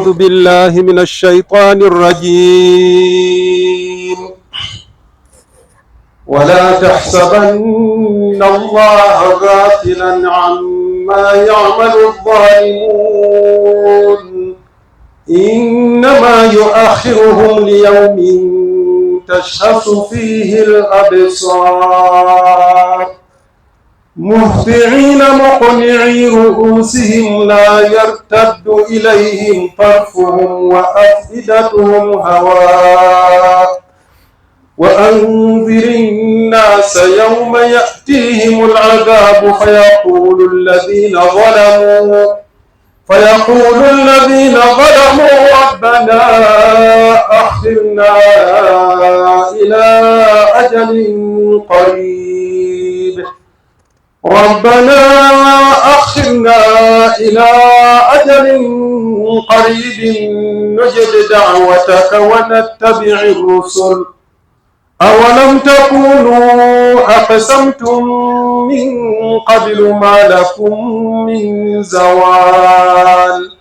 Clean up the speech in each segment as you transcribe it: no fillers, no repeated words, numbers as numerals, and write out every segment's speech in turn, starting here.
أعوذ بالله من الشيطان الرجيم. ولا تحسبن الله غافلا عما يعمل الظالمون إنما يؤخرهم ليوم تشخص فيه الأبصار مهطعين مقنعي رؤوسهم لا يرتد إليهم طرفهم وأفئدتهم هواء وأنذر الناس يوم يأتيهم العذاب فيقول الذين ظلموا ربنا أخرنا إلى أجل قريب نجب دعوتك ونتبع الرسل أولم تكونوا أقسمتم من قبل ما لكم من زوال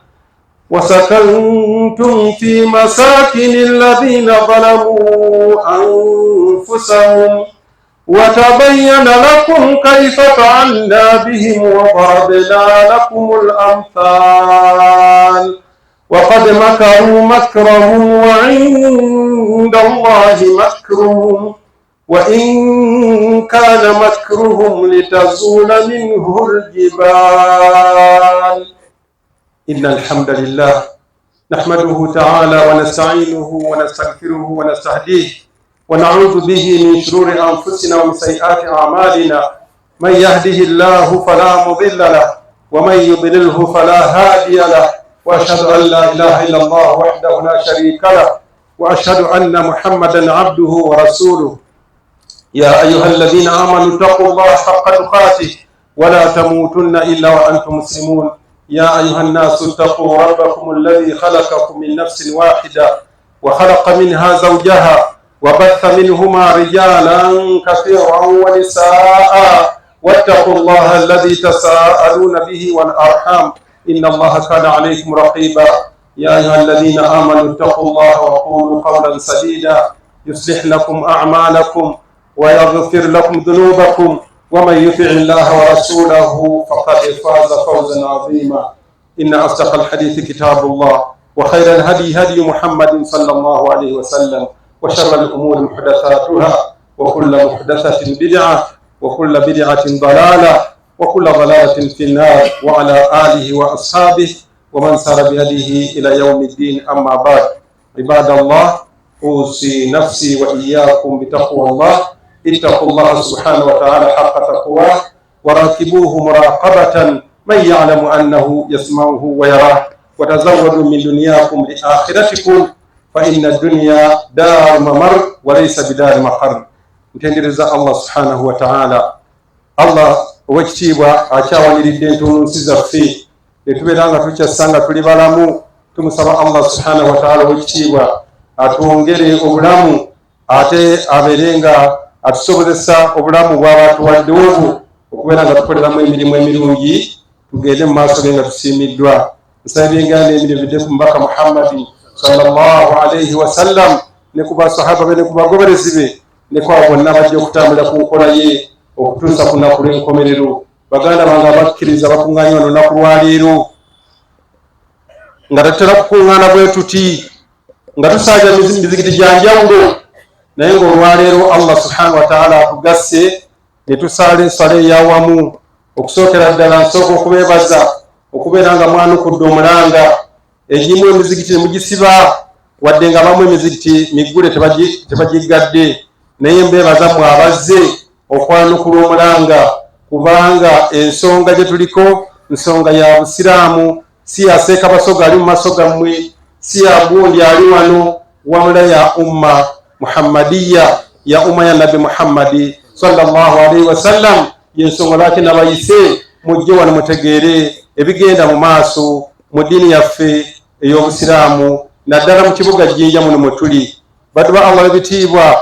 وسكنتم في مساكن الذين ظلموا أنفسهم وتبين لكم كيف فعلنا بهم وضربنا لكم الأمثال وقد مكروا مكرهم وعند الله مكرهم وإن كان مكرهم لتزول منه الجبال. إن الحمد لله نحمده تعالى ونستعينه ونستغفره ونستهديه ونعوذ به من شرور أنفسنا ومن سيئات أعمالنا من يهده الله فلا مضل له ومن يضلله فلا هادي له وأشهد أن لا إله إلا الله وحده لا شريك له وأشهد أن محمدا عبده ورسوله. يا أيها الذين آمنوا اتقوا الله حق تقاته ولا تموتن إلا وأنتم مسلمون. يا أيها الناس اتقوا ربكم الذي خلقكم من نفس واحدة وخلق منها زوجها وبث منهما رجالا كثيرا ونساء واتقوا الله الذي تساءلون به والأرحام إن الله كان عليكم رقيبا. يا أيها الذين آمنوا اتقوا الله وقولوا قولا سديدا يصلح لكم أعمالكم ويغفر لكم ذنوبكم ومن يطع الله ورسوله فقد فاز فوزا عظيما. إن أصدق الحديث كتاب الله وخير الهدي هدي محمد صلى الله عليه وسلم وشر الأمور محدثاتها وكل محدثة بدعة وكل بدعة ضلالة وكل ضلالة في النار وعلى آله وأصحابه ومن سار بهديه إلى يوم الدين. أما بعد، عباد الله، أوصي نفسي وإياكم بتقوى الله. اتقوا الله سبحانه وتعالى حق تقواه وراقبوه مراقبة من يعلم أنه يسمعه ويراه وتزودوا من دنياكم لآخرتكم فإن الدنيا دار ممر وليس بدار مقر. Ntendereza Allah subhanahu wa ta'ala. Allah owekitiibwa akyawaniridde entunnunsi zaffe etubeeranga tukyasanga tuli balamu. Tumusaba Allah subhanahu wa ta'ala owekitiibwa atwongere obulamu ate abeerenga atusobozesa obulamu bw'abatuwadde obwo okubeera nga tukoleramu emirimu emirungi tugende mu maaso ge nga tusiimiddwa. Nsabyenga n'emirimu bidde ku mubaka Muhammadi sallallahu alayhi wa sallam ne ku basahaba be ne ku bagoberezi be ne ku abo bonna bajja okutambula ku nkola ye okutuusa ku nnaku lw'enkomerero. Baganda bange abakkiriza bakuŋŋaanye wano lunaku lwaleero nga tetera kukuŋŋaana bwe tuti nga tusaaja mizigiti gya njawulo, naye ng'olwaleero Allah subhanahu wa ta'ala atugasse ne tusaala ensala ey'awamu. Okusookera ddala nsooka okubeebaza okubeera nga mwanukudde omulanga. Egimu emizigiti ne mugisiba wadde nga bamu emizigiti miggule tebagiggadde, naye mbeebaza mmwe abazze okwanukula omulanga kubanga ensonga gye tuliko nsonga ya Busiraamu, si ya Seeka Basoga ali mu maaso gammwe, si ya gundi ali wano, wabula ya umma Muhammadiya, ya umma ya Nabi Muhammadi sallallahu alaihi wasallam. Yensonga lwaki nabayise mujje wano mutegeere ebigenda mu maaso mu ddiini yaffe ey'Obusiraamu naddala mu kibuga Jjinja muno mwe tuli. Baddu ba Allah ebitiibwa,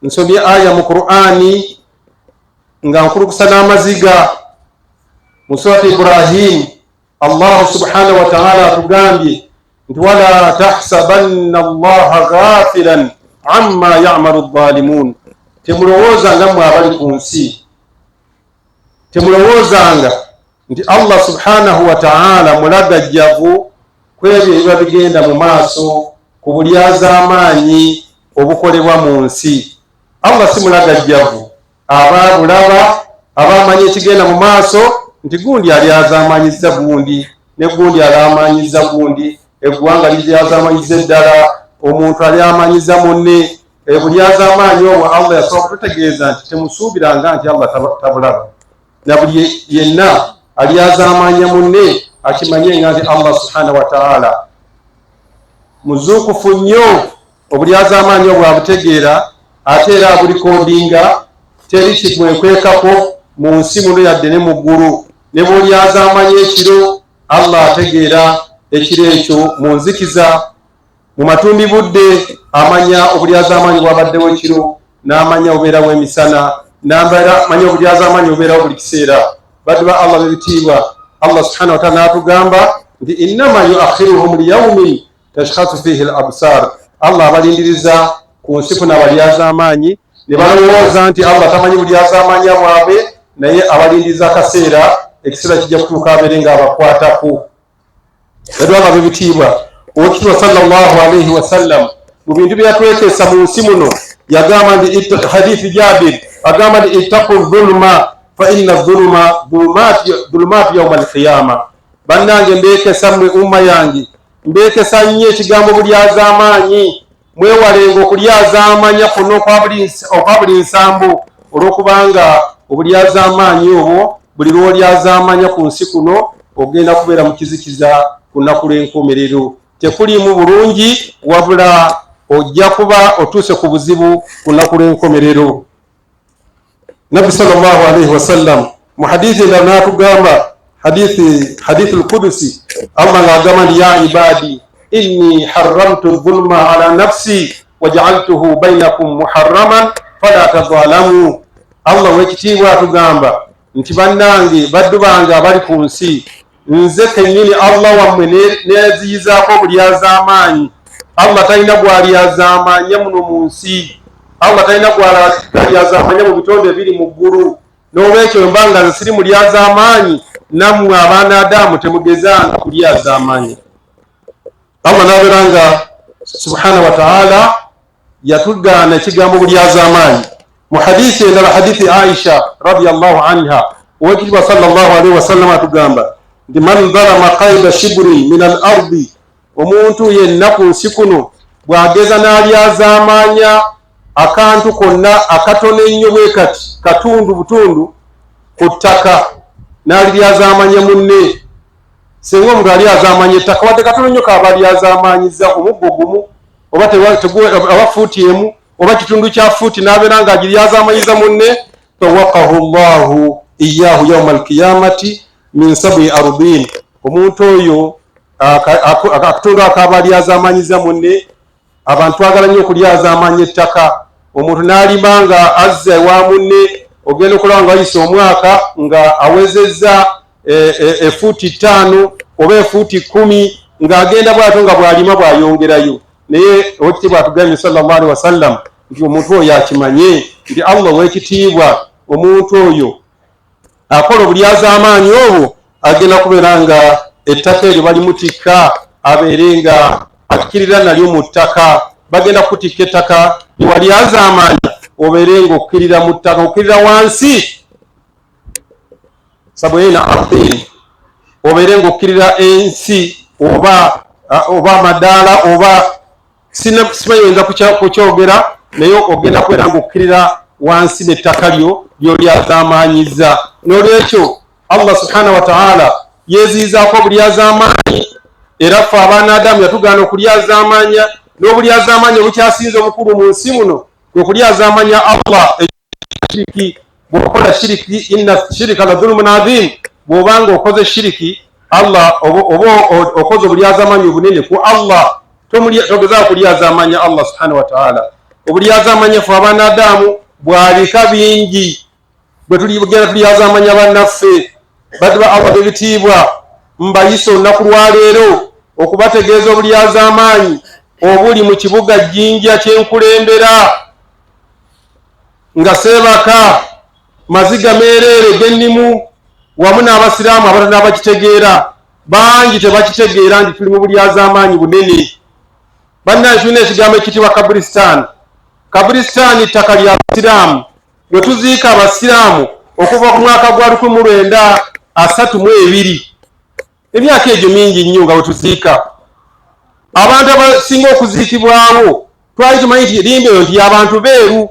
nsomye aya mu Qur'ani nga nkulukusa n'amaziga mu surati Ibrahim. Allah subhanahu wa ta'ala atugambye nti wala tahsabanna Allaha ghafilan amma ya'malu adh-dhalimun, temulowoozanga mmwe abali ku nsi, temulowoozanga nti Allah subhanahu wa ta'ala mulagajjavu kwebyo ebiba bigenda mu maaso ku bulyazaamaanyi obukolebwa mu nsi. Allah si mulagajjavu aba bulaba abamanyi ekigenda mu maaso nti gundi alyazaamanyizza gundi ne gundi alyamanyiza gundi, eggwanga liryazaamanyizza eddala, omuntu alyamanyiza munne. Bulyazaamaanyi obwo Allah yasobola kututegeeza nti temusuubiranga nti Allah tabulaba, na buli yenna alyazaamanya munne akimanye nga nti Allah subhanahu wa ta'ala muzuukufu nnyo. Obulyazaamaanyi obwo abutegeera ate era abulikodinga, teri kimwekwekako mu nsi muno yadde ne mu ggulu. Ne bw'olyazaamanya ekiro, Allah ategeera ekiro ekyo mu nzikiza, mu matumbi budde amanya obulyazaamaanyi bwabaddewo ekiro, n'amanya obubeerawo emisana, n'amanya obulyazaamaanyi obubeerawo buli kiseera. Baddu ba Allah b'ebitiibwa, Allah subhanahu wa ta'ala n'atugamba nti innama yuakhiruhum liyawmin tashkhasu fihi al-absar. Allah abalindiriza ku nsi kuno abalyazaamaanyi, ne balowooza nti Allah tamanyi bulyazaamanya bwabwe, naye abalindiriza akaseera, ekiseera kijja kutuuka abeere nga abakwatako. Baddu ba Allah b'ebitiibwa, Oweekitiibwa sallallahu alayhi wa sallam mu bintu bye yatwekesa mu nsi muno yagamba nti hadithi Jabir agamba nti ittaqu dhulma fa inna dhulma dhulumaatu yawma al-qiyama. Bannange mbeekesa mmwe umma yange, mbeekesa nnyo ekigambo bulyazaamaanyi, mwewalenga okulyazaamanya kuno okwa buli nsambo, olw'okubanga obulyazaamaanyi obwo buli lw'olyazaamanya ku nsi kuno ogenda kubeera mu kizikiza ku nnaku lw'enkomerero. Tekuliimu bulungi, wabula ojja kuba otuuse ku buzibu ku nnaku lw'enkomerero. Nabbi sallallahu alayhi wa sallam mu hadithi endala n'atugamba, hadithi al-Qudusi, Allah ng'agamba nti ya ibadi inni harramtu dhulma ala nafsi waja'altuhu bainakum muharraman fala tadhalamu. Allah Oweekitiibwa atugamba nti bannange, baddu bange abali ku nsi, nze kennyini Allah wammwe neziyizaako obulyazaamaanyi. Allah talina gwalyazaamanya muno mu nsi, Allah talina gwalyazaamanya mu bitonde ebiri mu ggulu. N'olwekyo mbanga nze siri mulyazaamaanyi, nammwe abaana Adamu temugezanga kulyazaamanya. Allah n'abeeranga subhanahu wa ta'ala yatugaana ekigambo bulyazaamaanyi. Mu hadithi endala, hadithi Aisha radiyallahu anha, Oweekitiibwa sallallahu alayhi wa sallam atugamba nti man dhalama qayda shibrin min al-ardi, omuntu yenna ku nsi kuno bw'ageza n'alyazaamanya akantu konna akatono ennyo bwe kati, katundu butundu ku ttaka, n'aliryazaamanya munne. Singa omuntu alyazaamanya ettaka wadde katono nnyo kaaba alyazaamanyizza omuggo gumu oba fuuti emu oba kitundu kya fuuti, n'abeera nga agiryazaamanyizza munne, tawaqahu Allahu iyyahu yawma al-qiyamati min sab'i ardin. Omuntu oyo akatundu akaaba alyazaamanyiza munne, abantu twagala nnyo okulyazaamanya ettaka. Omuntu n'alima nga azza ewa munne, ogenda okulaba nga wayise omwaka nga awezezza efuuti 5 oba efuuti 10, ng'agenda bw'atyo nga bw'alima bw'ayongerayo. Naye Oweekitiibwa atugambye sallallahu alayhi wa sallam nti omuntu oyo akimanye nti Allah Oweekitiibwa, omuntu oyo akola obulyazaamaanyi obwo agenda kubeera nga ettaka eryo balimutikka abeere nga akkirira nalyo mu ttaka. Bagenda kutikka ettaka lyewalyazaamanya, obeere nga okkirira mu ttaka, okkirira wansi sab'ina ardin, obeere nga okkirira ensi oba amadaala oba simayinza kukyogera, naye ogenda kubeera nga okkirira wansi n'ettaka lyo ly'olyazaamanyizza. N'olwekyo Allah subhanahu wa ta'ala yeeziyizaako obulyazaamaanyi, era ffe abaana Adamu yatugaana okulyazaamanya. N'obulyazaamanya obukyasinze obukulu mu nsi muno kwe kulyazaamanya Allah shiriki. Bw'okola shiriki, inna shirika la dhulmun adhim, bw'obanga okoze shiriki, Allah oba okoze obulyazaamanya obunene ku Allah, togezaako kulyazaamanya Allah subhanahu wa ta'ala. Obulyazaamanya ffe abaana Adamu bwalika bingi, bwe tuligenda tulyazaamanya bannaffe. Baddu ba Allah b'ebitiibwa, mbayise olunaku lwa leero okubategeeza obulyazaamaanyi obuli mu kibuga Jinja kyenkulembera nga Seebaka Maziga Meerere Gennimu wamu n'abasiraamu abalala abakitegeera bangi tebakitegeera nti tuli mu bulyazaamaanyi bunene. Bannange tulina ekigambo ekiyitibwa Kaburisitaani ttaka lya basiraamu lwe tuziika abasiraamu okuva ku mwaka gwa 1932. Emyaka egyo mingi nnyo nga we tuziika. Abantu abasinga okuziikibwawo twali tumanyi nti limbe eyo nti y'abantu beeru,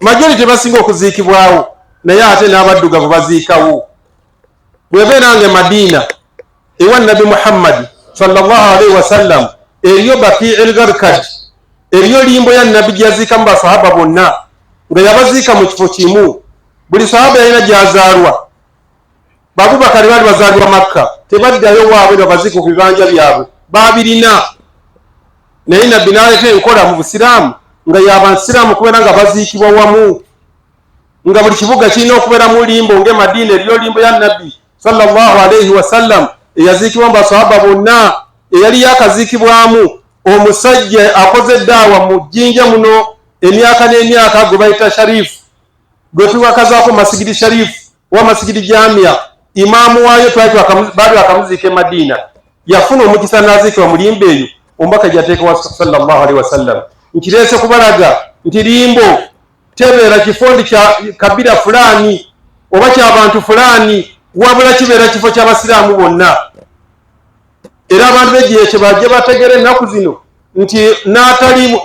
majority basinga okuziikibwawo, naye ate n'abaddugavu baziikawo. Bw'ebeera nga Madiina ewa Nabi Muhammad sallallahu alaihi wasallam eriyo Baqi'il Gharqad, eriyo limbo ya Nabi gyaziikamu basahaba bonna nga yabaziika mu kifo kimu. Buli sahaba yalina gyazaalwa. Abubakar baali bazaalibwa Makka, tebaddayo waabwe babaziika ku bibanja byabwe, baabirina. Naye Nabbi n'aleeta enkola mu Busiraamu nga y'abasiraamu kubeera nga baziikibwa wamu, nga buli kibuga kirina okubeera mu limbo nga Madiina eriyo limbo ya Nabbi sallallahu alaihi wasallam eyaziikibwa mu basahaba bonna, eyali yakaziikibwamu omusajja akoze eddaawa mu Jinja muno emyaka n'emyaka gwe bayita Sharifu, gwe tuwakazaako Masigidi Sharifu wa Masigidi Jamia. Imaamu waayo baali bakamuziika e Madiina, yafuna omukisa n'aziikibwa mu limbo eyo. Omubaka gyateeka sallallahu alaihi wasallam nkireese kubalaga nti limbo tebeera kifondi kya kabira fulani oba ky'abantu fulani, wabula kibeera kifo ky'abasiraamu bonna. Era abantu b'egihe kye bajje bategere ennaku zino nti n'atali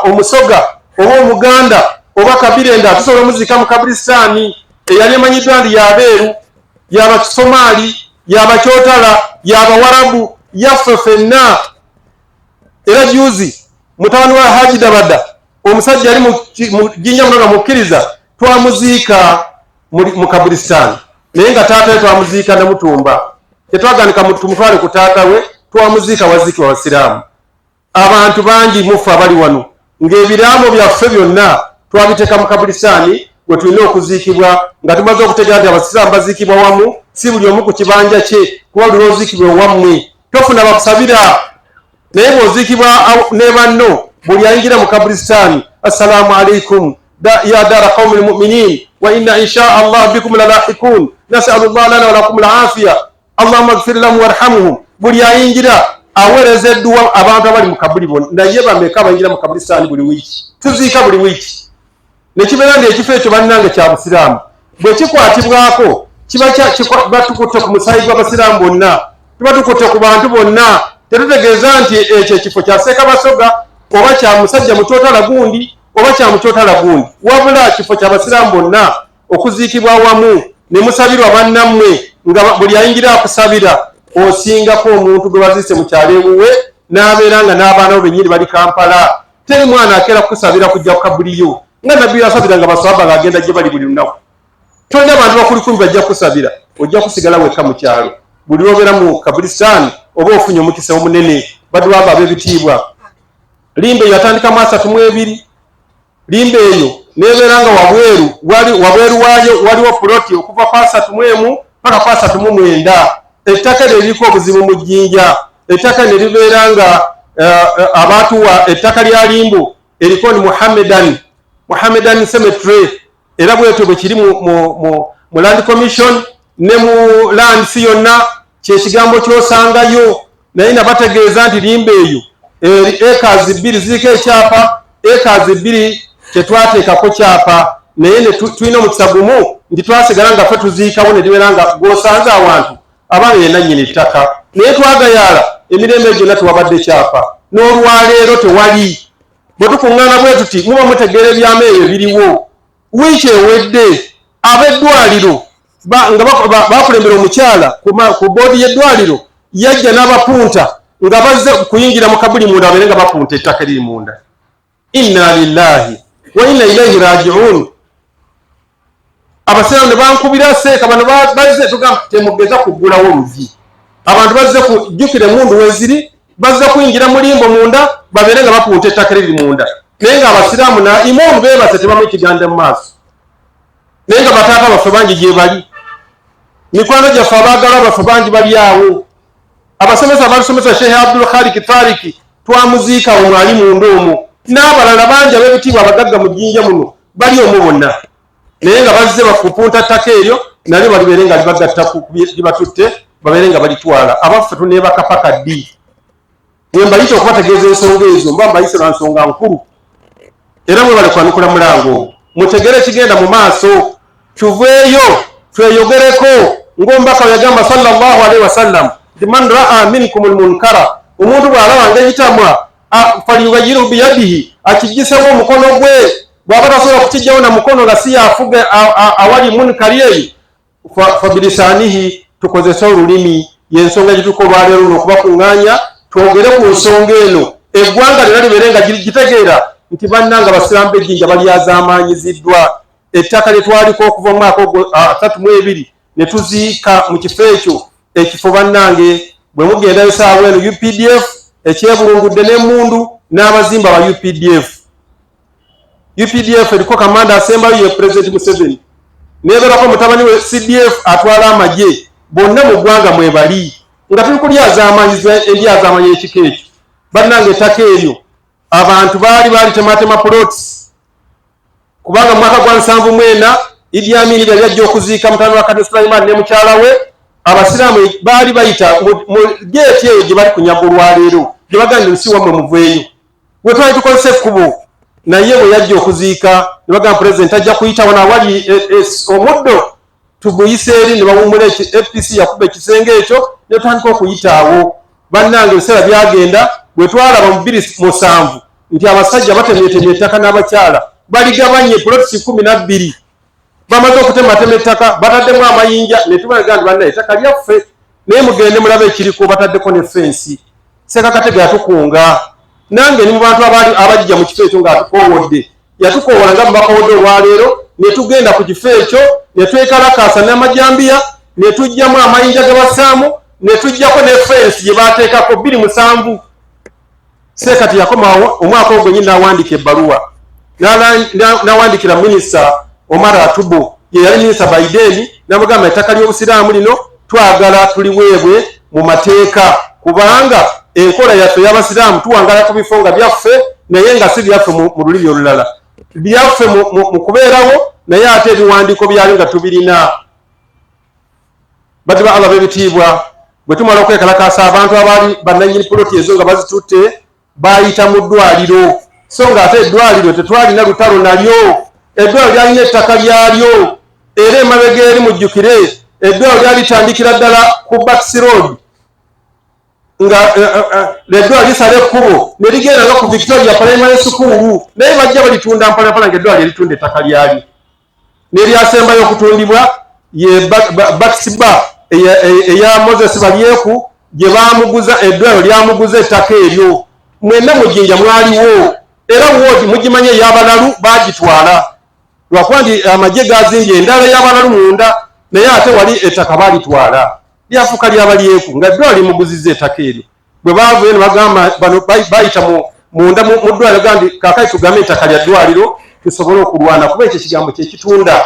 omusoga oba omuganda oba kabira enda tusobola omuziika mu Kaburisitaani eyali emanyiddwa nti y'abeeru, y'Abasomaali, y'Abakyotala, y'Abawarabu, yaffe ffenna. Era juzi mutabani wa Haji Dabada omusajja yali mu Jinja muno nga mukkiriza, twamuziika mu Kaburisitaani, naye nga taata we twamuziika ne Mutumba. Tetwaganika tumutwale ku taata we, twamuziika waziikibwa Abasiraamu. Abantu bangi mufu abali wano ng'ebiraamo byaffe byonna twabiteeka mu Kaburisitaani we tulina okuziikibwa, nga tumaze okutegeera nti Abasiraamu baziikibwa wamu, si buli omu ku kibanja kye, kuba buli oziikibwa wammwe tofuna bakusabira. Naye bw'oziikibwa ne banno, buli ayingira mu Kaburisitaani, assalamu alaikum ya dara qaumil mu'minin wa inna insha Allah bikum lalahikun nas'alu Allah lana wa lakum al-afiya Allahumma ighfir lahum warhamhum. Buli ayingira aweereza edduwa abantu abali mu kabuli bonna. Naye bameka abayingira mu Kaburisitaani buli wiiki? Tuziika buli wiiki. Ne kibeera nti ekifo ekyo bannange kya Busiraamu bwe kikwatibwako kiba batukutte ku musaayi gw'Abasiraamu bonna, tuba tukutte ku bantu bonna. Tetutegeeza nti ekyo ekifo kya Ssekabassoga oba kya musajja Mukyotala gundi oba kya Mukyotala gundi, wabula kifo kya Basiraamu bonna okuziikibwa wamu ne musabirwa bannammwe, nga buli ayingira akusabira. Osingako omuntu gwe baziise mu kyalo ewuwe n'abeera nga n'abaana bo bennyini bali Kampala, teri mwana akeera kukusabira kujja ku kabuliyo nga Nabbi yasabira nga baswahaba ng'agenda gye bali buli lunaku. Tolina abantu bakulikumi bajja kukusabira, ojja kusigala wekka mu kyalo. Buli lw'obeera mu Kaburisitaani oba ofunye omukisa omunene, badduwaba ab'ebitiibwa. Limbe eyo yatandika mu 32. Limbe eyo n'ebeera nga wabweru waayo waliwo puloti okuva ku 31 mpaka ku 39. Ettaka eryo liriko obuzibu mu Jinja. Ettaka ne libeera nga abaatuwa ettaka lya Limbo eriko ni Muhammedan Cemetery, era bwetyo bwe kiri mu Land Commission ne mu lands yonna kyekigambo kyosangayo. Naye nabategeeza nti Limbe eyo acres 2 ziriko ekyapa, acres 2 kyetwateekako kyapa, naye ne tulina omukisa gumu nti twasigala nga ffe tuziikawo ne libeera nga gwosanze awantu abaana yenna nnyini ettaka. Naye twagayaala emirembe gyonna tewabadde kyapa, n'olwaleero tewali. Bwe tukuŋŋaana bwe tuti muba mutegeera ebyama ebyo biriwo. Wiiki ewedde ab'eddwaliro nga bakulembera omukyala ku boodi y'eddwaliro yajja n'abapunta nga bazze kuyingira mu kabuli munda babeere nga bapunta ettaka eriri munda. Inna lillahi wa inna ilaihi raji'un. Abasiraamu ne bankubira seeka, bano bazze tugamba temugeza kuggulawo luvi. Abantu bazze kujjukira emundu weziri, bazze kuyingira mu Limbo munda babeere nga bapunta ettaka eriri munda. Naye nga Abasiraamu na imundu beebase tebamu ekiganda mu maaso. Naye nga bataata baffe bangi gye bali, mikwano gyaffe abaagalwa baffe bangi bali awo. abasomesa balusomesa Sheikh Abdul Khaliq Tariki twamuziika omwali mundomo n'abalala bangi ab'ebitiibwa abagagga mu jjinja muno bali omwo bonna naye nga bazze bakupunta ttaka eryo nalyo balibeere nga libagatta libatutte babeere nga balitwala abaffe tuneebaka paka ddi mbayita okubategeeza ensonga ezo mba mbayise lwa nsonga nkulu era mwe bali kwanukula mulango mutegere kigenda mu maaso tuveeyo tweyogereko ng'omubaka we yagamba sallallahu alaihi wasallam man raa minkum almunkara omuntu bw'alaba ng'ekitamwa falyughayyirhu biyadihi akigisewo omukono gwe bw'aba tasobola kukijjawo na mukono nga si yafuge awali munkari eyo fabilisaanihi tukozese olulimi y'ensonga gituko olwaleero luno okubakuŋŋaanya twogere ku nsonga eno eggwanga lyonna libeere nga gitegeera nti bannanga basiraamu b'ejjinja balyazaamaanyiziddwa ettaka lye twaliko okuva mu mwaka 32 ne tuziika mu kifo ekyo ekifo bannange bwe mugendayo saawa eno UPDF ekyebulungudde n'emmundu n'abazimba ba UPDF eriko kamanda asembayo ye President Museveni neeberako mutabani we CDF atwala amagye bonna mu ggwanga mwebali nga tuli kulyazaamanyizibwa eryazaamanya ekiko ekyo bannange ettaka eryo abantu baali tematema plots kubanga mu mwaka gwa 74 Idi Amin yali ajja okuziika mutano wa Kati Sulaiman ne mukyala we abasiraamu baali bayita mu geeti eyo gye bali kunyaga olwaleero gye bagamba nsi wammwe muveeyo we twali tukozesa ekkubo naye bwe yajja okuziika ne bagamba President ajja kuyitawo nawali omuddo tuguyise eri ne bawummula FPC yakuba ekisenge ekyo ne tutandika okuyitaawo bannange ebiseera byagenda bwe twalaba mu 2007 nti abasajja batemyetemye ettaka n'abakyala baligabanye plots 12 bamaze okutematema ettaka bataddemu amayinja ne tubaga nti bannaye ettaka lyaffe naye mugende mulabe ekiriko bataddeko ne fensi Ssekakatege yatukunga nange ni mu bantu abajja mu kifo ekyo ng'atukowodde yatukoowola nga mubakowodde olwaleero ne tugenda ku kifo ekyo ne twekalakaasa n'amajambiya ne tujjamu amayinja ge bassaamu ne tujjako ne fensi gye baateekako 2007 Ssekati yakomawo omwaka ogwo nnyini n'awandiika ebbaluwa n'awandikira minisita Omar Atubo ye yali minisita Biden n'amugamba ettaka ly'obusiraamu lino twagala tuliweebwe mu mateeka kubanga enkola yaffe y'abasiraamu tuwangala ku bifo nga byaffe naye nga si byaffe mu lulimi olulala byaffe mu kubeerawo naye ate ebiwandiiko byali nga tubirina badde ba Allah b'ebitiibwa bwe tumala okwekalakaasa abantu abaali bannannyini puloti ezo nga bazitutte bayita mu ddwaliro so nga ate eddwaliro tetwalina lutalo nalyo eddwaliro lyalina ettaka lyalyo era emabega eri mujjukire eddwaliro lyalitandikira ddala ku Bats Road nga eddwaliro lisala ekkubo ne ligenda nga ku Victoria Primary School naye bajja balitunda mpalapala nga eddwaliro litunda ettaka lyali neryasembayo okutundibwa ye Bats Bar eya Moses Balyeku gye baamuguza eddwaliro lyamuguza ettaka eryo mwenna mujjinja mwaliwo era woodi mugimanye ey'abalalu baagitwala lwakuba nti amagye gazimbye endala y'abalalu munda naye ate wali ettaka baalitwala lyafuuka lyabalyeku nga eddwaliro limuguzizza ettaka eryo bwe baavuye ne bagamba bano bayita munda mu ddwaliro gandi kaakati tugambe ettaka lya ddwaliro tusobole okulwana kuba ekyo ekigambo kyekitunda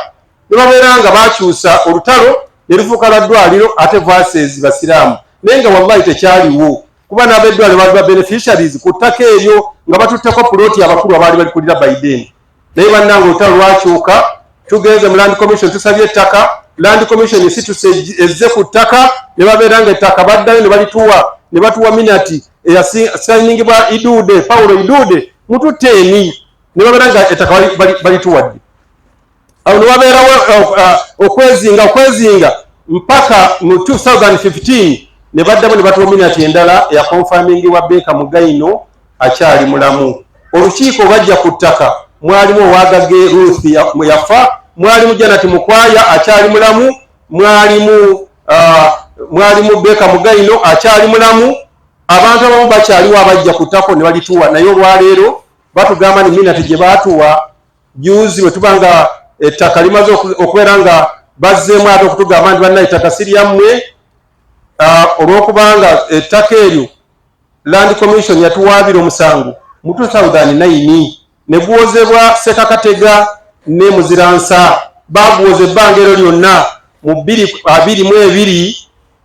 ne babeera nga baakyusa olutalo ne lufuuka lwa ddwaliro ate verses basiraamu naye nga wallahi tekyaliwo kuba n'abeddwaliro baali beneficiaries ku ttaka eryo nga batutteko puloti abakulu abaali balikulira Biden naye bannanga olutalo lwakyuka tugenze mu Land Commission tusabye ettaka Land Commission isituse ezze ku ttaka ne babeera nga ettaka baddayo ne batuwa minati eyasigningibwa Idude Paulo Idude mututeeni ne babeera nga ettaka balituwadde awo ne babeerawo okwezinga mpaka mu 2015 ne baddamu ne batuwa minati endala ya confirming wa Beka Mugaino akyali mulamu olukiiko bajja ku ttaka mwalimu owagage Ruth yafa mwalimu Janati Mukwaya akyali mulamu mwalimu Beka Mugaino akyali mulamu abantu abamu bakyaliwo abajja ku ttako ne balituwa naye olwaleero batugamba ni minati gye baatuwa juzi bwe tubanga ettaka limaze okubeera nga bazzeemu ate okutugamba nti banna ettaka si lyammwe olw'okubanga ettaka eryo Land Commission yatuwaabira omusango mu 2009 ne guwozebwa Ssekakatega ne Muziransa baguwoza ebbanga eryo lyonna mu 2022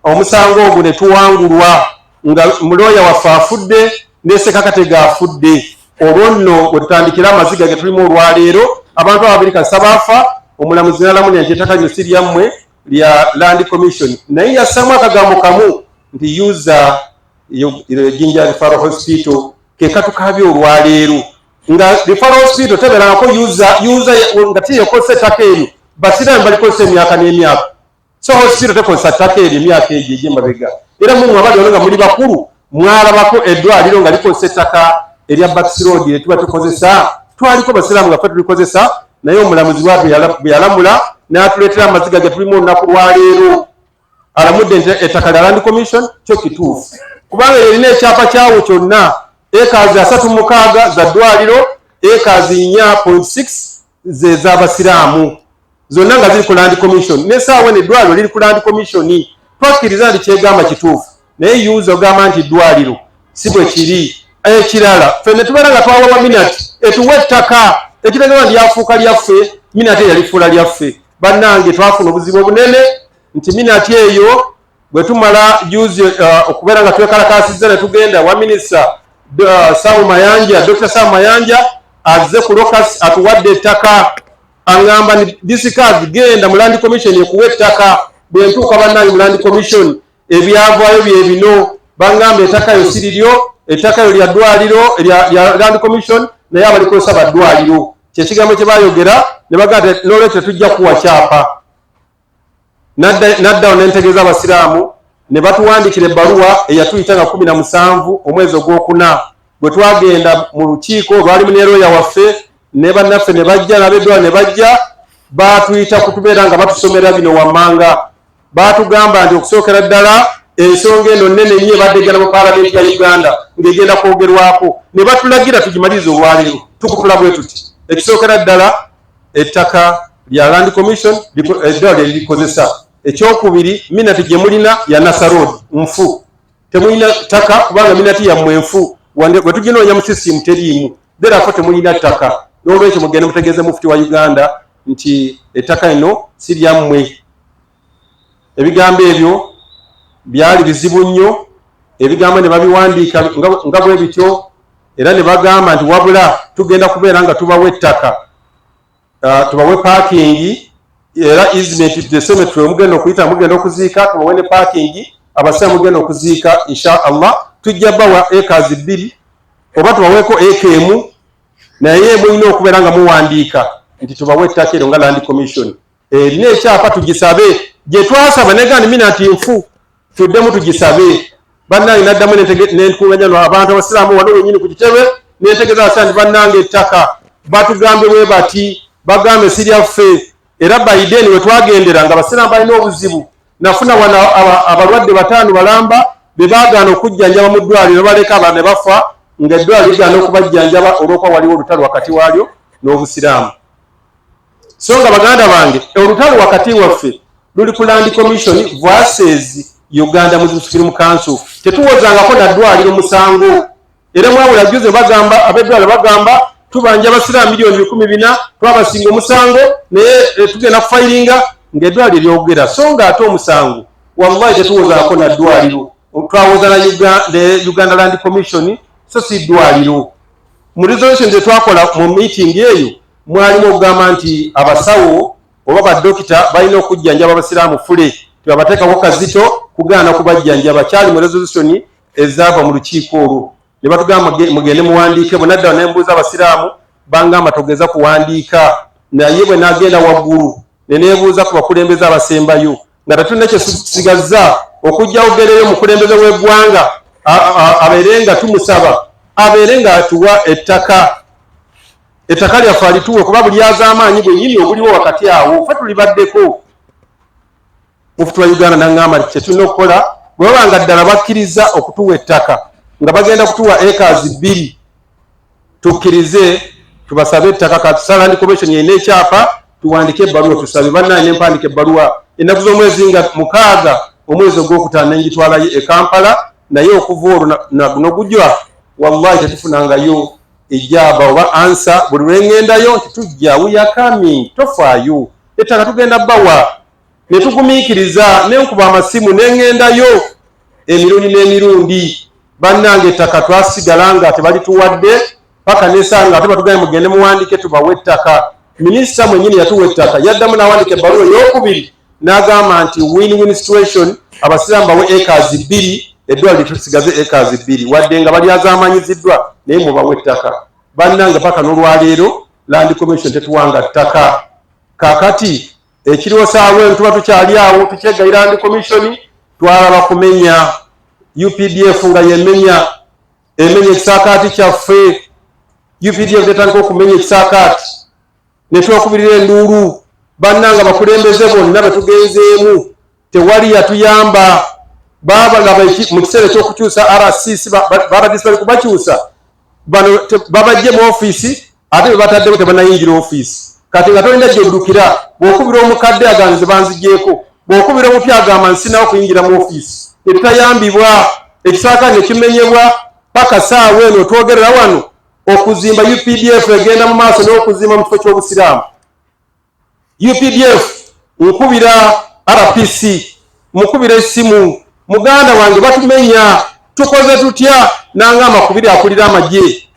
omusango ogwo ne tuwangulwa nga muloya waffe afudde ne Ssekakatega afudde. Olwo nno bwe tutandikira amaziga ge tulimu olwaleero abantu ababiri kasa baafa, omulamuzi n'alamunya nti ettaka lino si lyammwe lya Land Commission, naye yassaamu akagambo kamu nti user Jinja Referral Hospital ke katukaabye olwaleero nga Referral Hospital tebeerangako user nga tiyekozesa ettaka eryo basiraamu balikozesa emyaka n'emyaka, so hospital tekozesa ttaka eryo emyaka egyo egy'emabega. Era mu abali nga muli bakulu mwalabako eddwaliro nga likozesa ettaka erya Bucks Road lye tuba tukozesa, twaliko basiraamu nga ffe tulikozesa, naye omulamuzi watu bwe yalamula n'atuleetera amaziga ge tulimu olunaku lwaleero alamudde nti ettaka lya Land Commission kyo kituufu kubanga erina ekyapa kyawo kyonna ekaazi 36 za ddwaliro, ekaazi 4.6 ze z'abasiraamu, zonna nga ziri ku Land Commission. N'essaawa eno eddwaliro liri ku Land Commission, twakkiriza nti kyegamba kituufu, naye yuuza ogamba nti eddwaliro si bwe kiri. Ekirala ffe ne tubeera nga twawawa Minati etuwa ettaka ekitegeeza lyafuuka lyaffe, Minati yalifuula lyaffe. Bannange twafuna obuzibu obunene nti Minati eyo bwe tumala juzi okubeera nga twekalakaasizza ne tugenda wa minisita Sam Mayanja, Dr. Sam Mayanja azze ku Locus atuwadde ettaka, aŋŋamba ni disikazi genda mu Land Commission ekuwa ettaka. Bwe ntuuka bannange mu Land Commission ebyavaayo bye bino, baŋŋamba ettaka yo si liryo, ettaka yo lya ddwaliro lya Land Commission naye abalikozesa baddwaliro. Kyekigambo kye baayogera ne bagamba nti n'olwekyo tujja kuwa kyapa. Naddawo n'entegeeza abasiraamu ne batuwandikira ebbaluwa eyatuyita nga 17 omwezi ogwokuna bwe twagenda mu lukiiko lwalimu ne looya waffe ne bannaffe ne bajja n'abeddwala ne bajja baatuyita kutubeera nga batusomera bino wammanga. Baatugamba nti okusookera ddala ensonga eno nnene nnyo ebadde egenda mu Paalamenti ya Uganda ng'egenda kwogerwako, ne batulagira tugimalirize olwaleero tukutula bwe tuti. Ekisookera ddala ettaka lya Land Commission eddwaliro lye lirikozesa. Ekyokubiri, Minati gye mulina ya Nasa Road nfu, temulina ttaka kubanga Minati yammwe nfu, bwe tuginoonya mu system teriimu, therefore temulina ttaka. N'olwekyo mugende mutegeeze Mufti wa Uganda nti ettaka lino si lyammwe. Ebigambo ebyo byali bizibu nnyo, ebigambo ne babiwandiika nga bwe bityo, era ne bagamba nti wabula tugenda kubeera nga tubawe ettaka, tubawe parking era easement the cemetery mugenda okuyita mugenda okuziika, tubawe ne parking abasiraamu mugenda okuziika insha Allah. Tujja bawa acres 2 oba tubaweeko acre emu, naye mulina okubeera nga muwandiika nti tubawe ettaka eryo nga Land Commission. Erina ekyapa tugisabe, gye twasaba negandi Minati nfu tuddemu tugisabe. Bannange naddamu n'enkuŋŋaanya abantu abasiraamu wano wenyini ku kitebe n'entegeeza abasiraamu nti bannange ettaka batugambe bwe bati, bagambe si lyaffe. Era Biden we twagendera nga abasiraamu balina obuzibu, nafuna wano abalwadde 5 balamba be baagaana okujjanjaba mu ddwaliro baleka abalala ne bafa nga eddwaliro ligaana okubajjanjaba olw'okuba waliwo olutalo wakati waalyo n'obusiraamu. So nga baganda bange olutalo wakati waffe luli ku Land Commission versus Uganda Muslim Council. Tetuwozangako na ddwaliro musango. Era mwawula juze bagamba abeddwaliro bagamba tubanja abasiraamu milioni 14,000 twabasinga omusango naye tugenda kufayiringa ng'eddwaliro lyogera. So nga ate omusango wallahi tetuwozangako na ddwaliro, twawoza na Uganda Land Commission so si ddwaliro. Mu resolution ze twakola mu meeting eyo mwalimu okugamba nti abasawo oba baddokita balina okujjanjaba abasiraamu fule, tebabateekako kazito kugaana kubajjanjaba. Kyali mu resolution ezaava mu lukiiko olwo. Ne batugamba mugende muwandiike. Bwe naddawo ne mbuuza abasiraamu bangamba togeza kuwandiika, naye bwe nagenda waggulu ne neebuuza ku bakulembeze abasembayo nga tetulina kyesigazza okujjawo ggereyo omukulembeze w'eggwanga abeere nga tumusaba abeere nga atuwa ettaka lyaffe alituwe kuba buli az'amaanyi bwennyini obuliwo wakati awo ffe tulibaddeko. Mufti wa Uganda n'aŋŋamba kye tulina okukola bwe babanga ddala bakkiriza okutuwa ettaka nga bagenda kutuwa acres 2 tukkirize tubasabe ettaka. Kati Land Commission yalina ekyapa tuwandike ebbaluwa tusabe. Bannange mpandika ebbaluwa ennaku z'omwezi nga 6 omwezi ogwokutaano n'engitwalayo e Kampala, naye okuva olwo naguno gujwa wallahi tetufunangayo ejjaaba oba ansa. Buli lwengendayo nti tujja we are coming, tofaayo ettaka tugenda bbawa. Ne tugumiikiriza n'enkuba amasimu n'engendayo emirundi n'emirundi. Bannange ettaka twasigala nga tebalituwadde paka nesanga ate batugambye mugende muwandike tubawe ettaka. Minisita mwennyini yatuwa ettaka, yaddamu n'awandika ebbaluwa ey'okubiri n'agamba nti win-win situation, abasiraamu bawe acres 2, eddwaliro litusigaze acres 2, wadde nga bali azaamanyiziddwa naye mubawe ettaka. Bannange paka n'olwaleero Land Commission tetuwanga ttaka. Kakati ekiriwo saawe tuba tukyali awo tukyegayira Land Commission, twalaba kumenya UPDF nga emenya ekisaakaati kyaffe. UPDF tetandika okumenya ekisaakaati ne twakubirira enduulu. Bannanga bakulembeze bonna betugenzeemu tewali yatuyamba. Babalaba mu kiseera ekyokukyusa RCC babadisi bali kubakyusa bano babajje mu ofiisi ate bebataddewo tebanayingira ofiisi. Kati nga tolinda gy'oddukira bw'okubira omukadde aganze banzigyeko, bw'okubira omupya agamba nsinawo kuyingira mu ofiisi. Tetutayambibwa, ekisaakaati ne kimenyebwa paka saawa eno twogerera wano. Okuzimba UPDF egenda mu maaso n'okuzimba mu kifo ky'obusiraamu. UPDF nkubira RPC, mukubira essimu, muganda wange batumenya, tukoze tutya? Nangamba kubira akulira amagye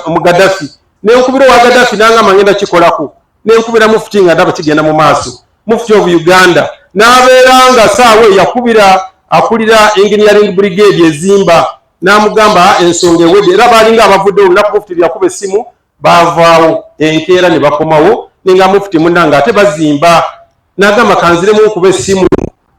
mu Gaddafi, nenkubira wa Gaddafi nangamba ngenda kikolako, nenkubira Mufti nga ndaba kigenda mu maaso, Mufti of Uganda n'abeeranga saawe yakubira akulira engineering brigade ezimba, n'amugamba ensonga ewedde. Era baalinga abavudde olunaku Mufti yakuba essimu baavaawo enkeera ne bakomawo ninga Mufti munnanga ate bazimba. N'agamba kanziremu nkuba essimu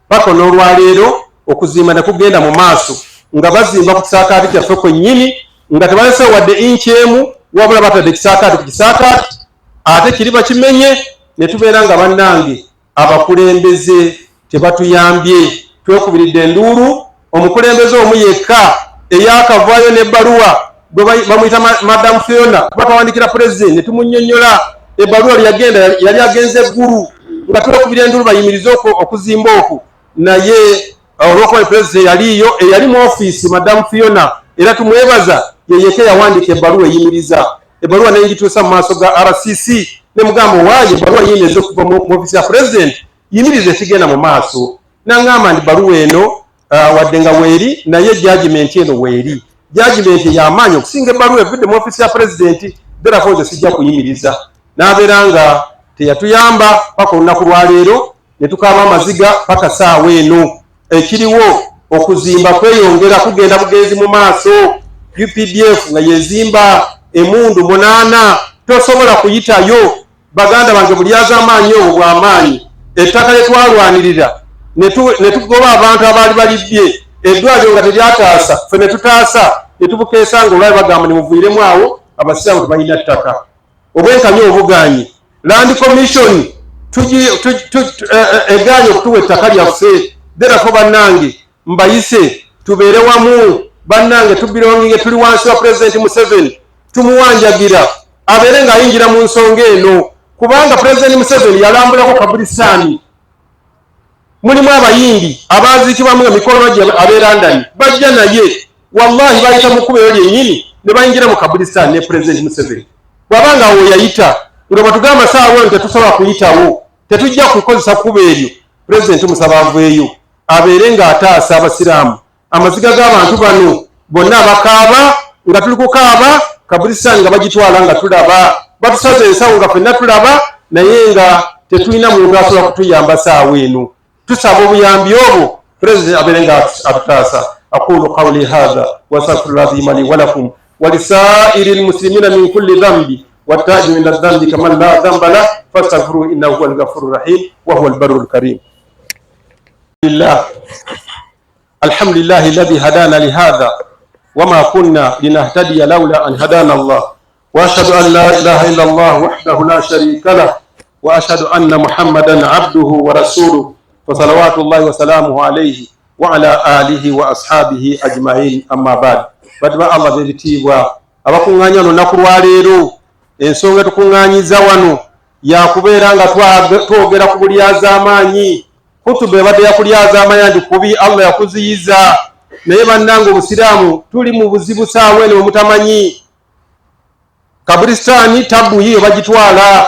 paka n'olwaleero okuzimba ne kugenda mu maaso nga bazimba ku kisaakaati kyaffe kwennyini nga tebalese wadde inchi emu wabula batadde ekisaakaati ku kisaakaati ate kiriba kimenye. Ne tubeera nga bannange abakulembeze tebatuyambye, twekubiridde enduulu. Omukulembeze omu yekka eyakavaayo n'ebbaluwa bamuyita Madam Fiona batawandikira President ne tumunnyonnyola ebbaluwa lyagenda yali agenze eggulu nga twekubira enduulu bayimirize okuzimba okwo, naye olwokuba President yaliyo eyali mu ofiisi Madam Fiona era tumwebaza yeyeke yawandika ebbaluwa eyimiriza. Ebbaluwa n'engituusa mu maaso ga RCC ne mugamba waayo ebbaluwa yimiriza okuva mu ofiisi ya President yimiriza ekigenda mu maaso. N'angamba nti ebbaluwa eno wadde nga weeri naye judgment eno weeri, judgment y'amaanyi okusinga ebbaluwa evudde mu ofiisi ya President, therefore nze sijja kuyimiriza. N'abeera nga teyatuyamba paka olunaku lwaleero ne tukaaba amaziga paka saawa eno. Ekiriwo okuzimba kweyongera kugenda bugenzi mu maaso. UPDF nga yezimba emundu 8 tosobola kuyitayo. Baganda bange buli az'amaanyi obwo bw'amaanyi. Ettaka lye twalwanirira ne tugoba abantu abaali balibbye eddwaliro nga teryataasa, ffe ne tutaasa ne tubukeesa nga olwayo bagamba ne muviiremu awo abasiraamu tebalina ttaka. Obwenkanya obugaanyi Land Commission egaanye okutuwa ettaka lyaffe. Therefore bannange mbayise tubeere wamu. Bannange tubirongenge tuli wansi wa President Museveni, tumuwanjagira abeere ng'ayingira mu nsonga eno, kubanga President Museveni yalambulako Kabulistaani. Mulimu abayimbi abaziikibwamu nga mikolo gye abeera ndani bajja naye wallahi bayita mu kkubo eryo lyennyini ne bayingira mu Kabulistaani ne President Museveni. Bw'abanga awo yayita nga batugamba saawa eno tetusobola kuyitawo, tetujja kukozesa kkubo eryo, President musaba aveeyo abeere ng'ataasa abasiraamu. Amaziga g'abantu bano bonna abakaaba nga tuli kukaaba, Kabulistaani nga bagitwala nga tulaba, batusaze ensawo nga ffenna tulaba, naye nga tetulina muntu asobola kutuyamba saawa eno. Tusaba obuyambi obwo President abeere ng'atutaasa. Aqulu qawli hadha wa astaghfirullaha al-azim li wa lakum wa lisaa'iril muslimina min kulli dhanbi والتاج من الذنب كمن لا ذنب له فاستغفروه انه هو الغفور الرحيم وهو البر الكريم. الحمد لله الذي هدانا لهذا وما كنا لنهتدي لولا ان هدانا الله، واشهد ان لا اله الا الله وحده لا شريك له، واشهد ان محمدا عبده ورسوله وصلوات الله وسلامه عليه وعلى اله واصحابه اجمعين. اما بعد. Badba Allah bebitibwa abakuŋŋaanya olunaku lwaleero. Ensonga tukuŋŋaanyiza wano yakubeera nga twogera ku bulyaz'amaanyi. Kutuba ebadde yakulyaz'amaanyi ndi kubi, Allah yakuziyiza. Naye bannange obusiraamu tuli mu buzibu saawa eno mutamanyi. Kabulistaani tabbu yiyo bagitwala.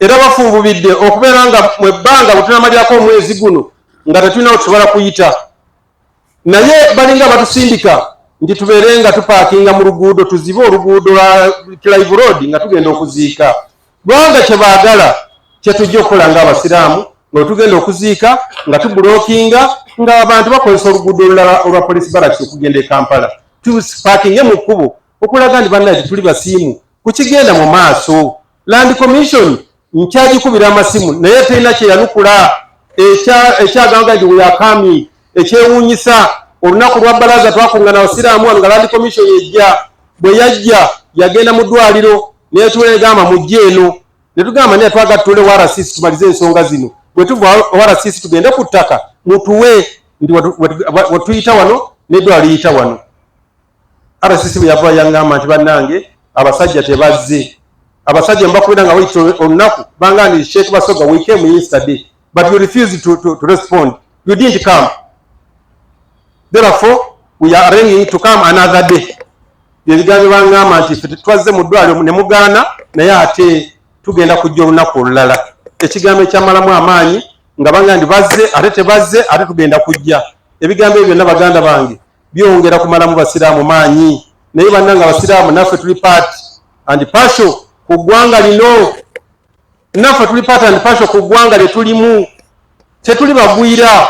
Era bafuububidde okubeera nga mu ebbanga bwe tunamalirako omwezi guno nga tetulina we tusobola kuyita. naye balinga batusindika nti tubeerenga tupaakinga mu luguudo, tuzibe oluguudo lwa Clive Road nga tugenda okuziika. Lwanga kye baagala kye tujja okukola ng'abasiraamu nga tugenda okuziika nga tubulookinga nga abantu bakozesa oluguudo olulala olwa police barracks okugenda e Kampala. Tupaakinge mu kkubo okulaga nti bannaye tuli basiimu kukigenda mu maaso. Land Commission nkyagikubira amasimu naye terina kye yanukula ekyagamba nti weyakami ekyewuunyisa. Olunaku lwa bbalaza twakuŋŋaana abasiraamu wano nga Land Commission yejja. Bwe yajja yagenda mu ddwaliro neetuula egamba mujje eno ne tugamba naye twagala tutuule WRCC tumalize ensonga zino. Bwe tuva WRCC tugende ku ttaka mutuwe nti wetuyita wano n'eddwaliro liyita wano. RCC bwe yava yaŋŋamba nti bannange abasajja tebazze. Abasajja mbakubira nga wayita olunaku banga nti Sheikh Basoga we came yesterday but you refused to respond. You didn't come. Therefore we are arranging to come another day. Ebigambo bangamba nti twazze mu ddwaliro ne mugaana naye ate tugenda kujja olunaku olulala. Ekigambo ekyamalamu amaanyi nga banga nti bazze ate tebazze ate tugenda kujja. Ebigambo ebyo byonna baganda bange byongera kumalamu basiraamu maanyi. Naye bannanga abasiraamu naffe tuli part and partial ku ggwanga lino. Naffe tuli part and partial ku ggwanga lye tulimu. Tetuli bagwira.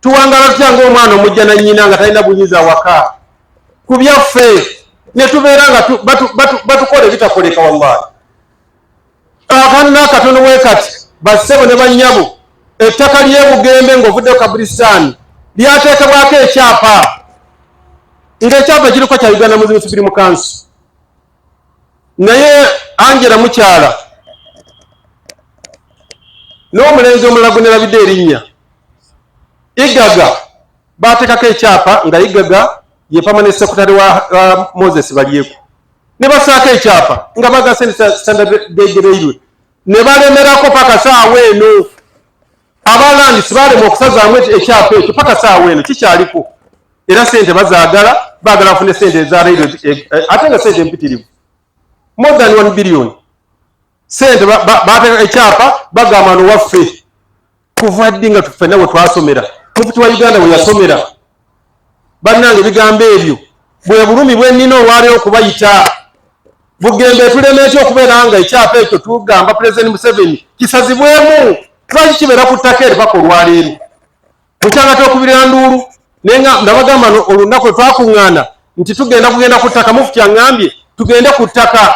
Tuwangala tutya ng'omwana omujja na nnyina nga talina bunyiza waka. Ku byaffe ne tubeera nga batukola ebitakoleka wallahi. Akaana n'akatono weekati bassebo ne bannyabo ettaka ly'e Bugembe ng'ovuddeyo Kabulistaani lyateekebwako ekyapa ng'ekyapa kiriko kya Uganda Muslim Supreme Council. Naye Angela mukyala n'omulenzi omulala gwe nerabidde erinnya Igaga baateekako ekyapa nga Igaga ye permanent secretary wa Moses Balyeko ne basaako ekyapa nga bagase Standard Gauge Railway ne balemerako paka saawa eno. Abalandisi balema okusazaamu ekyapa ekyo paka saawa eno kikyaliko. Era sente bazaagala baagala bafune sente eza railway ate nga sente empitirivu more than 1 billion. Sente baateeka ekyapa bagamba no waffe kuva ddi nga tufenna bwe twasomera mufiti wa Uganda bwe yasomera. Bannange ebigambo ebyo bwe bulumi bwe nnina olwaleero okubayita. Bugembe tulema ekyo okubeera nga ekyapa ekyo tugamba President Museveni kisazibwemu. Lwaki kibeera ku ttaka eri paka olwaleero mukyanga twekubirira nduulu nenga ndabagamba olunaku lwe twakuŋŋaana nti kugenda ku ttaka mufiti aŋŋambye tugende ku ttaka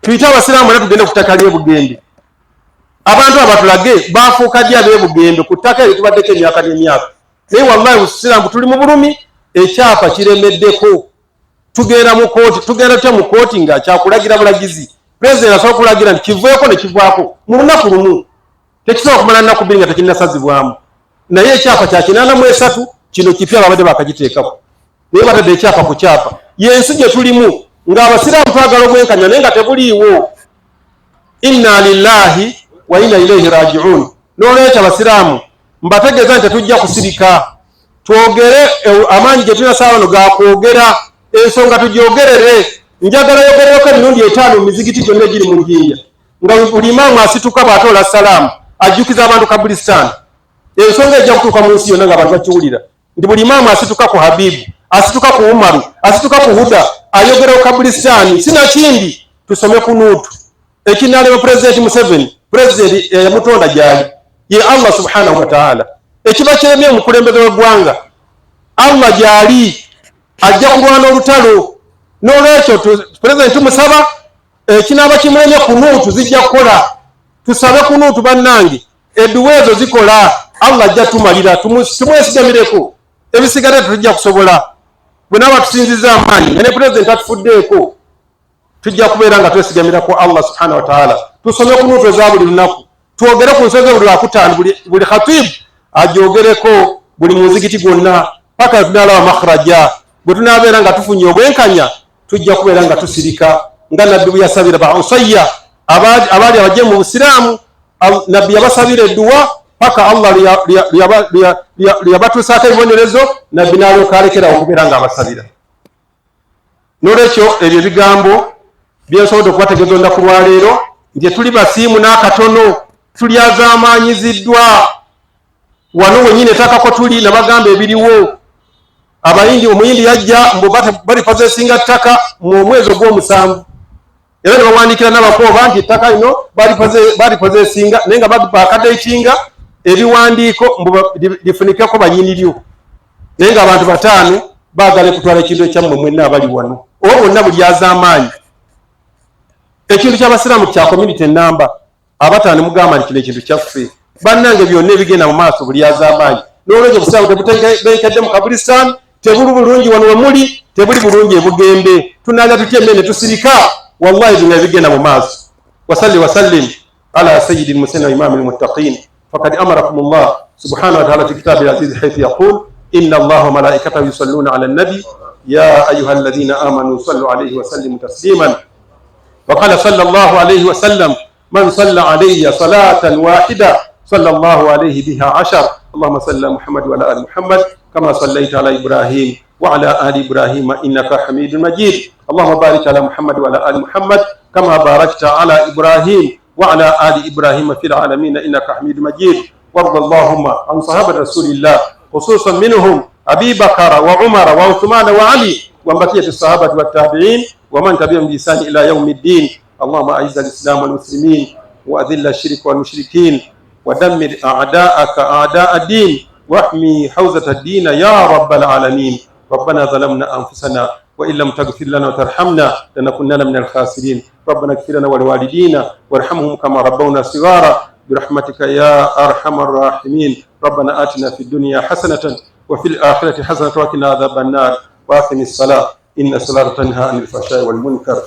tuyite abasiraamu era tugende ku ttaka ly'e Bugembe. Abantu abatulage baafuuka ddi ab'e Bugembe ku ttaka eryo tubaddeko emyaka n'emyaka. Naye wallahi busiraamu tuli mu bulumi ekyapa kiremeddeko. Tugenda mu kooti tugenda tutya mu kooti nga kyakulagira bulagizi. President asobola okulagira nti kiveeko ne kivaako mu lunaku lumu. Tekisobola kumala nnaku bbiri nga tekinnasazibwamu. Naye ekyapa kya 83 kino kipya babadde bakagiteekako. Naye batadde ekyapa ku kyapa. Y'ensi gye tulimu ng'abasiraamu twagala obwenkanya naye nga tebuliiwo. Inna lillahi wa inna ilaihi raji'un. N'olwekyo abasiraamu mbategeeza nti tetujja kusirika. Twogere amaanyi gye tulina saawa wano gakwogera ensonga tugyogerere. Njagala yogerereko emirundi 5 mu mizigiti gyonna egiri mu Jinja nga buli imaamu asituka bw'atoola salaamu ajjukiza abantu Kabulistaani. Ensonga ejja kutuuka mu nsi yonna ng'abantu bakiwulira nti buli imaamu asituka ku Habibu, asituka ku Umaru, asituka ku Huda ayogera ku Kabulistaani. Sinakindi tusome ku Nuutu ekinaalema President Museveni President yamutonda gyali ye Allah subhanahu wa ta'ala. Ekiba kiremye omukulembeze w'eggwanga Allah gyali ajja kulwana olutalo. N'olwekyo President tumusaba ekinaaba kimulemye ku Nuutu zijja kukola. Tusabe ku Nuutu bannange edduwa ezo zikola Allah ajja tumalira tumwesigamireko. Ebisigadde tujja kusobola bwe naaba tusinziza amaanyi ne President atufuddeeko tujja kubeera nga twesigamira ku Allah subhanahu wa ta'ala. Tusome ku Nuutu eza buli lunaku twogere ku nsonga buli wakutaano buli khatibu ajogereko buli muzigiti gwonna paka tunalaba makhraja. Bwe tunaabeera nga tufunye obwenkanya tujja kubeera nga tusirika nga nabbi bwe yasabira ba Usayya abaali abajje mu Busiraamu. Nabbi yabasabira edduwa paka Allah liyabatuusaako ebibonerezo nabbi n'alyoka alekera okubeera nga abasabira. N'olwekyo ebyo ebigambo byensobodde okubategeeza olunaku lwaleero nti tuli basiimu n'akatono tulyazaamaanyiziddwa wano wenyini ettaka ko tuli nabagamba ebiriwo abayindi omuyindi yajja mbu bali pozesinga ttaka mu mwezi ogw'omusanvu era ne bawandiikira n'abakooba nti ettaka lino bali pozesinga naye nga bakadayitinga ebiwandiiko mbu lifunikeko banyiniryo naye nga abantu 5 baagala kutwala ekintu ekyammwe mwenna abali wano oba bonna buli az'amaanyi ekintu ky'abasiraamu kya community enamba abataano mugamba nti kino ekintu kyaffe bannange byonna ebigenda mu maaso buli az'amaanyi n'olwekyo obusiraamu tebutegekedde mu kabulisitaani tebuli bulungi wano wemuli tebuli bulungi ebugembe tunaaga tutya emmere ne tusirika wallahi bino ebigenda mu maaso wasalli wasallim ala sayyidi lmursaliin wa imaami lmuttaqin faqad amarakum allah subhanahu wa ta'ala fi kitabi al-aziz haythu yaqul inna allaha wa malaikatahu yusalluna ala an-nabi ya ayyuha alladhina amanu sallu alayhi wa sallimu tasliman وقال صلى الله عليه وسلم من صلى علي صلاة واحدة صلى الله عليه بها 10 اللهم صل على محمد وعلى آل محمد كما صليت على إبراهيم وعلى آل إبراهيم إنك حميد مجيد اللهم بارك على محمد وعلى آل محمد كما باركت على إبراهيم وعلى آل إبراهيم في العالمين إنك حميد مجيد وارض اللهم عن صحابة رسول الله خصوصا منهم أبي بكر وعمر وعثمان وعلي وبقية الصحابة والتابعين ومن تبعهم بإحسان إلى يوم الدين اللهم أعز الإسلام والمسلمين وأذل الشرك والمشركين ودمر أعداءك أعداء الدين واحمي حوزة الدين يا رب العالمين ربنا ظلمنا أنفسنا وإن لم تغفر لنا وترحمنا لنكونن من الخاسرين ربنا اغفر لنا ولوالدينا وارحمهم كما ربونا صغارا برحمتك يا أرحم الراحمين ربنا آتنا في الدنيا حسنة وفي الآخرة حسنة وقنا عذاب النار وأقم الصلاة إن الصلاة تنهى عن الفحشاء والمنكر